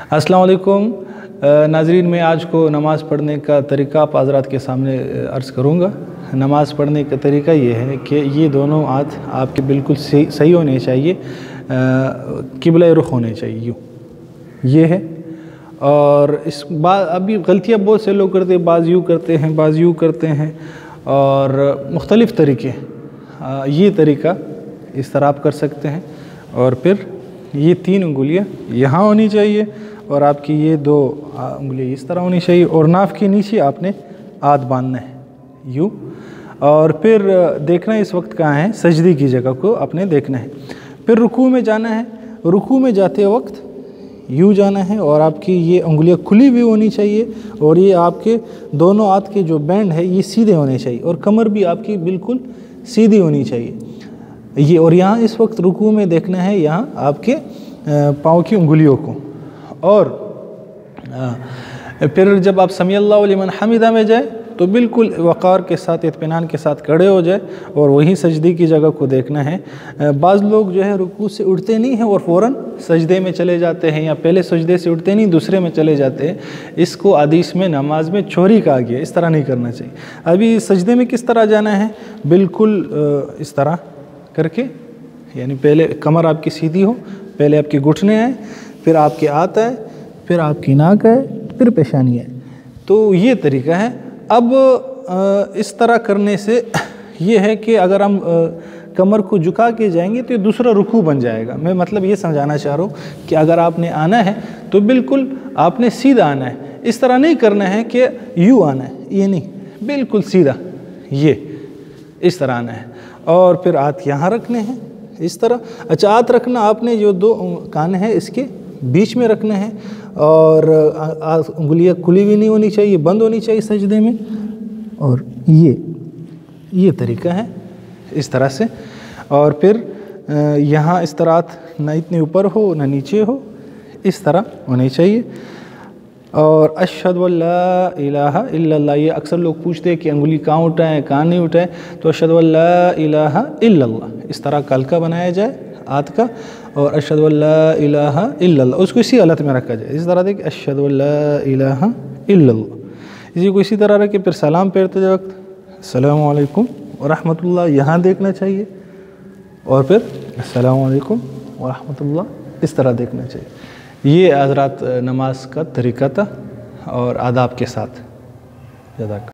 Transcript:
अस्सलाम वालेकुम नाज़रीन, मैं आज को नमाज़ पढ़ने का तरीक़ा आप हज़रात के सामने अर्ज़ करूँगा। नमाज़ पढ़ने का तरीक़ा ये है कि ये दोनों हाथ आपके बिल्कुल सही होने चाहिए, क़िबला रुख़ होने चाहिए, यूँ ये है। और इस बात अभी गलतियाँ बहुत से लोग करते हैं, बाज़ यूँ करते हैं, बाज़ यूँ करते हैं, और मुख्तलिफ़ तरीक़े। ये तरीक़ा इस तरह आप कर सकते हैं। और फिर ये 3 उंगलियाँ यहाँ होनी चाहिए और आपकी ये 2 उंगलियाँ इस तरह होनी चाहिए, और नाफ के नीचे आपने हाथ बांधना है यूँ। और फिर देखना है इस वक्त कहाँ है, सजदी की जगह को आपने देखना है। फिर रुकू में जाना है, रुकू में जाते वक्त यूँ जाना है और आपकी ये उंगलियाँ खुली हुई होनी चाहिए, और ये आपके दोनों हाथ के जो बैंड है ये सीधे होने चाहिए, और कमर भी आपकी बिल्कुल सीधी होनी चाहिए ये। और यहाँ इस वक्त रुकू में देखना है यहाँ आपके पाँव की उंगलियों को। और फिर जब आप समी अल्लाहु लिमन हमिदा में जाए तो बिल्कुल वक़ार के साथ, इत्मीनान के साथ खड़े हो जाए, और वहीं सजदी की जगह को देखना है। बाज़ लोग जो है रुकू से उठते नहीं हैं और फ़ौरन सजदे में चले जाते हैं, या पहले सजदे से उठते नहीं दूसरे में चले जाते हैं। इसको हदीस में नमाज में चोरी कहा गया, इस तरह नहीं करना चाहिए। अभी सजदे में किस तरह जाना है, बिल्कुल इस तरह करके, यानी पहले कमर आपकी सीधी हो, पहले आपके घुटने आए, फिर आपके हाथ आए, फिर आपकी नाक आए, फिर पेशानी आए। तो ये तरीका है। अब इस तरह करने से ये है कि अगर हम कमर को झुका के जाएंगे तो ये दूसरा रुकू बन जाएगा। मैं मतलब ये समझाना चाह रहा हूँ कि अगर आपने आना है तो बिल्कुल आपने सीधा आना है, इस तरह नहीं करना है कि यूँ आना है, ये नहीं, बिल्कुल सीधा ये इस तरह आना है। और फिर हाथ यहाँ रखने हैं इस तरह। अच्छा, हाथ रखना आपने जो 2 कान हैं इसके बीच में रखना है, और उंगलियाँ खुली भी नहीं होनी चाहिए, बंद होनी चाहिए सजदे में। और ये तरीका है इस तरह से। और फिर यहाँ इस तरह ना इतने ऊपर हो ना नीचे हो, इस तरह होनी चाहिए। और अशहदु अल्ला इलाहा इल्लल्लाह, ये अक्सर लोग पूछते हैं कि अंगुली कहाँ उठाएं कहाँ नहीं उठाएं, तो अशहदु अल्ला इलाहा इल्लल्लाह इस तरह कलका बनाया जाए हाथ का, और अशहदु अल्ला इलाहा इल्लल्लाह उसको इसी हालत में रखा जाए, इस तरह देखिए अशहदु अल्ला इलाहा इल्लल्लाह। इसी को इसी तरह रख के फिर सलाम फेरते वक्त अस्सलामु अलैकुम व रहमतुल्लाह यहाँ देखना चाहिए, और फिर अस्सलामु अलैकुम व रहमतुल्लाह इस तरह देखना चाहिए। ये हज़रात नमाज का तरीक़ा था और आदाब के साथ। जज़ाक।